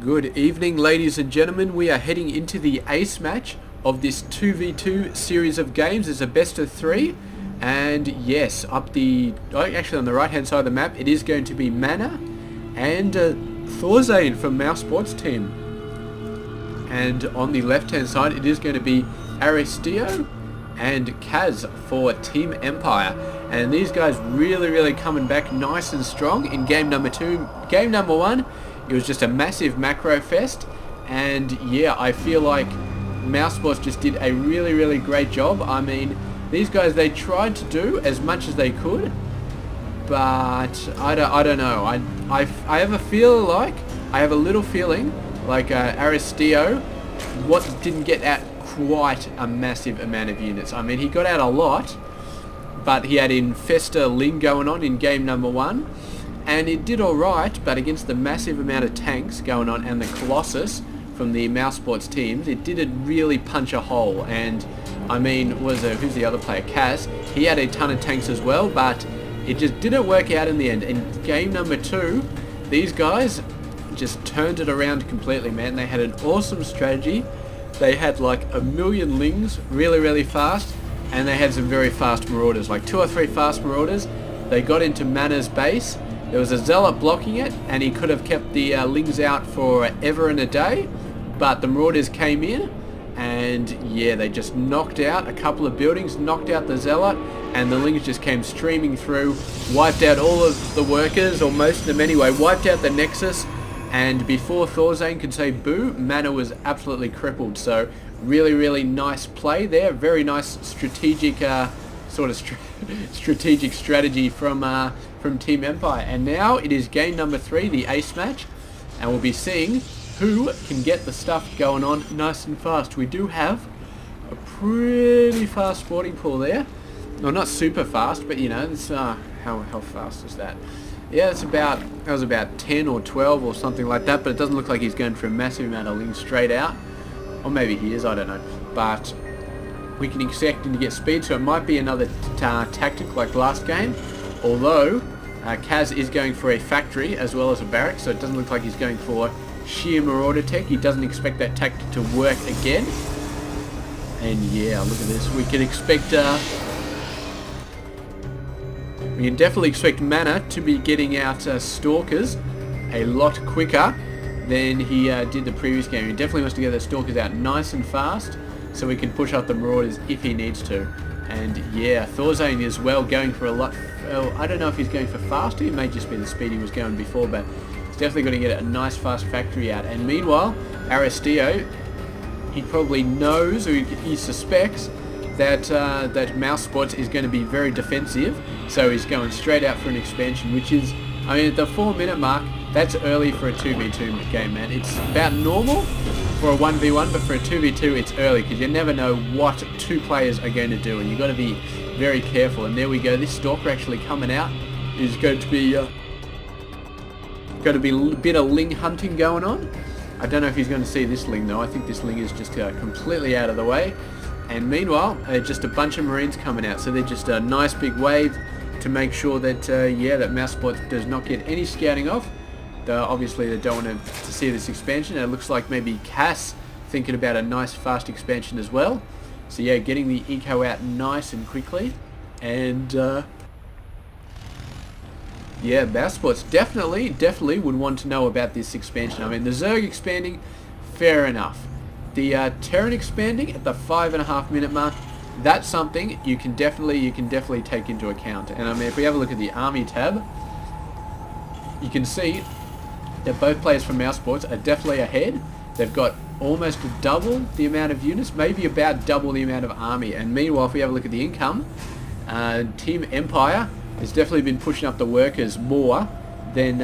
Good evening, ladies and gentlemen. We are heading into the ace match of this 2v2 series of games. It's a best of three, and yes, actually on the right hand side of the map, it is going to be Mana and Thorzane from Mousesports team, and on the left hand side it is going to be Aristio and Kaz for Team Empire. And these guys really coming back nice and strong in game number 2. Game number 1, it was just a massive macro fest, and yeah, I feel like Mousesports just did a really great job. I mean, these guys, they tried to do as much as they could, but I don't know. I have a little feeling like Aristio didn't get out quite a massive amount of units. I mean, he got out a lot, but he had Infesta Ling going on in game number 1, and it did alright, but against the massive amount of tanks going on and the Colossus from the Mousesports teams, it didn't really punch a hole. And I mean, who's the other player? Kaz, he had a ton of tanks as well, but it just didn't work out in the end. In game number 2, these guys just turned it around completely, man. They had an awesome strategy. They had like a million Lings really fast, and they had some very fast Marauders, like 2 or 3 fast Marauders. They got into Mana's base. There was a Zealot blocking it, and he could have kept the Lings out for ever and a day, but the Marauders came in, and yeah, they just knocked out a couple of buildings, knocked out the Zealot, and the Lings just came streaming through, wiped out all of the workers, or most of them anyway, wiped out the Nexus, and before Thorzane could say boo, Mana was absolutely crippled. So really nice play there, very nice strategic strategic strategy from Team Empire. And now it is game number 3, the ace match, and we'll be seeing who can get the stuff going on nice and fast. We do have a pretty fast sporting pool there. Well, not super fast, but you know, it's, how fast is that? Yeah, that was about 10 or 12 or something like that, but it doesn't look like he's going for a massive amount of Lings straight out. Or maybe he is, I don't know. But we can expect him to get speed, so it might be another tactic like last game. Although, Kaz is going for a factory as well as a barrack, so it doesn't look like he's going for sheer Marauder tech. He doesn't expect that tactic to work again. And yeah, look at this. We can expect... we can definitely expect Mana to be getting out Stalkers a lot quicker than he did the previous game. He definitely wants to get the Stalkers out nice and fast, so we can push up the Marauders if he needs to. And yeah, Thorzane as well going for a lot. Well, I don't know if he's going for faster. It may just be the speed he was going before, but he's definitely going to get a nice fast factory out. And meanwhile, Aristio, he probably knows, or he suspects that Mousesports is going to be very defensive, so he's going straight out for an expansion, which is, I mean, at the 4-minute mark, that's early for a 2v2 game, man. It's about normal for a 1v1, but for a 2v2 it's early, because you never know what 2 players are going to do, and you've got to be very careful. And there we go, this Stalker actually coming out is going to be a bit of Ling hunting going on. I don't know if he's going to see this Ling though. I think this Ling is just completely out of the way. And meanwhile, just a bunch of Marines coming out, so they're just a nice big wave to make sure that that Mousesports does not get any scouting off. Obviously they don't want to see this expansion. It looks like maybe Cass thinking about a nice fast expansion as well. So yeah, getting the eco out nice and quickly. And yeah, Mousesports definitely would want to know about this expansion. I mean, the Zerg expanding, fair enough. The Terran expanding at the 5.5 minute mark, that's something you can definitely take into account. And I mean, if we have a look at the army tab, you can see that both players from Mousesports are definitely ahead. They've got almost double the amount of units, maybe about double the amount of army. And meanwhile, if we have a look at the income, Team Empire has definitely been pushing up the workers more than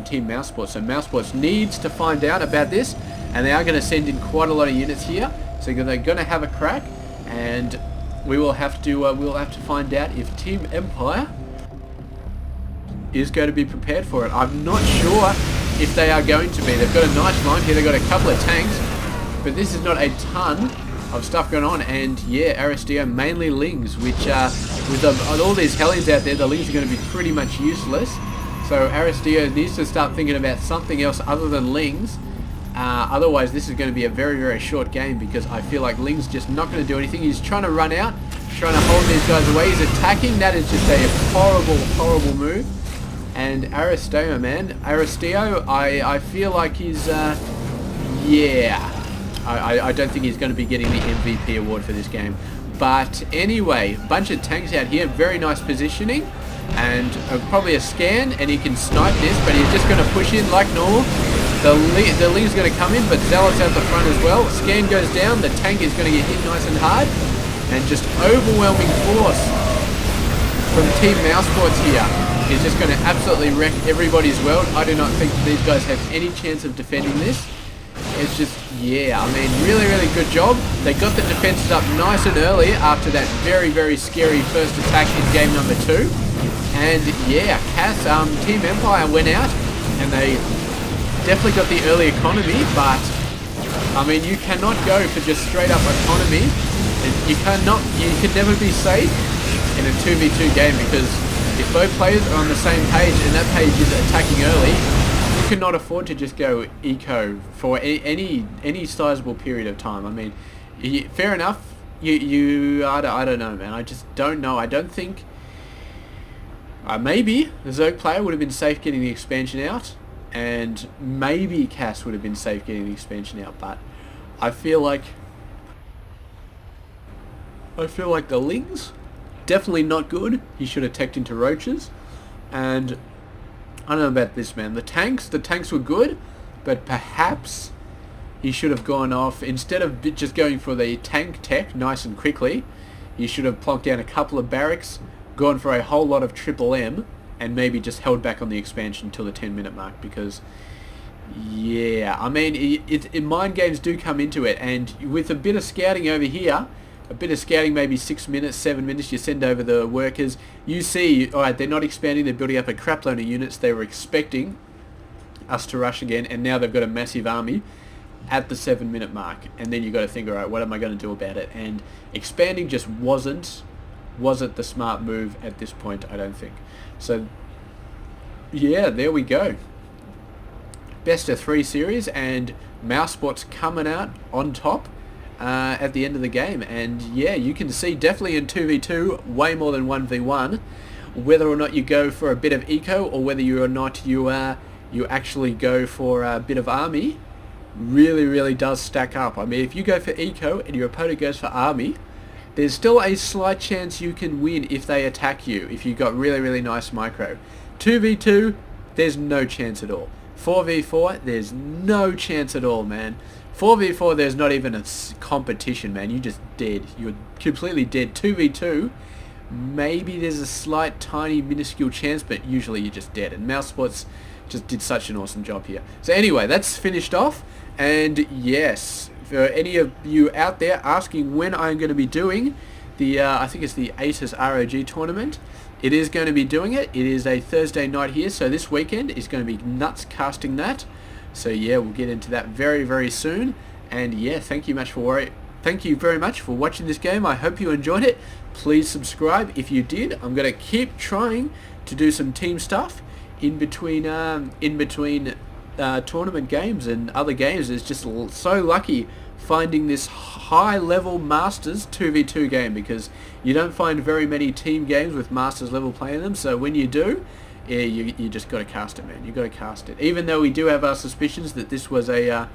Team Mousesports. So Mousesports needs to find out about this, and they are going to send in quite a lot of units here. So they're going to have a crack, and we'll have to find out if Team Empire is going to be prepared for it. I'm not sure if they are going to be. They've got a nice line here. They've got a couple of tanks, but this is not a ton of stuff going on. And yeah, Aristio mainly Lings, which with all these Hellions out there, the Lings are going to be pretty much useless. So Aristio needs to start thinking about something else other than Lings. Otherwise, this is going to be a very, very short game because I feel like Ling's just not going to do anything. He's trying to run out, trying to hold these guys away. He's attacking. That is just a horrible, horrible move. And Aristeo, man. Aristeo, I feel like he's, yeah. I don't think he's going to be getting the MVP award for this game. But anyway, bunch of tanks out here. Very nice positioning. And probably a scan, and he can snipe this, but he's just going to push in like normal. The Ling's going to come in, but Zealot's out the front as well. Scan goes down. The tank is going to get hit nice and hard. And just overwhelming force from Team Mousesports here is just going to absolutely wreck everybody's world. I do not think these guys have any chance of defending this. It's just, yeah, I mean, really, really good job. They got the defenses up nice and early after that very, very scary first attack in game number 2. And yeah, Team Empire went out and they definitely got the early economy, but I mean, you cannot go for just straight up economy. You can never be safe in a 2v2 game, because if both players are on the same page and that page is attacking early, you cannot afford to just go eco for any sizable period of time. I mean, fair enough. I don't know, man. I just don't know. I don't think. Maybe the Zerg player would have been safe getting the expansion out, and maybe Cass would have been safe getting the expansion out. But I feel like the Lings, definitely not good. He should have teched into roaches. And I don't know about this, man. The tanks were good, but perhaps he should have gone off, instead of just going for the tank tech nice and quickly, he should have plonked down a couple of barracks, gone for a whole lot of triple M, and maybe just held back on the expansion until the 10-minute mark. Because yeah, I mean, mind games do come into it, and with a bit of scouting over here, a bit of scouting, maybe 6 minutes, 7 minutes, you send over the workers, you see, alright, they're not expanding, they're building up a crap load of units, they were expecting us to rush again, and now they've got a massive army at the 7-minute mark, and then you got to think, alright, what am I going to do about it? And expanding just wasn't the smart move at this point, I don't think. So yeah, there we go. Best of 3 series, and Mousesports coming out on top at the end of the game. And yeah, you can see definitely in 2v2 way more than 1v1, whether or not you go for a bit of eco or whether you or not you actually go for a bit of army, really does stack up. I mean, if you go for eco and your opponent goes for army, there's still a slight chance you can win if they attack you, if you got really nice micro. 2v2, there's no chance at all. 4v4, there's no chance at all, man. 4v4, there's not even a competition, man. You're just dead. You're completely dead. 2v2, maybe there's a slight, tiny, minuscule chance, but usually you're just dead. And Mousesports just did such an awesome job here. So anyway, that's finished off. And yes, for any of you out there asking when I'm going to be doing the, I think it's the ASUS ROG tournament, it is going to be doing it. It is a Thursday night here, so this weekend is going to be nuts casting that. So yeah, we'll get into that very soon. And yeah, thank you very much for watching this game. I hope you enjoyed it. Please subscribe if you did. I'm going to keep trying to do some team stuff in between tournament games and other games. It's just so lucky finding this high level Masters 2v2 game, because you don't find very many team games with Masters level playing them. So when you do, yeah, you just got to cast it, man. You got to cast it. Even though we do have our suspicions that this was a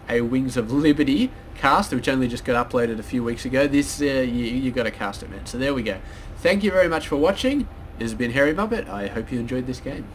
Wings of Liberty cast, which only just got uploaded a few weeks ago, this you got to cast it, man. So there we go. Thank you very much for watching. This has been Hairy Muppet. I hope you enjoyed this game.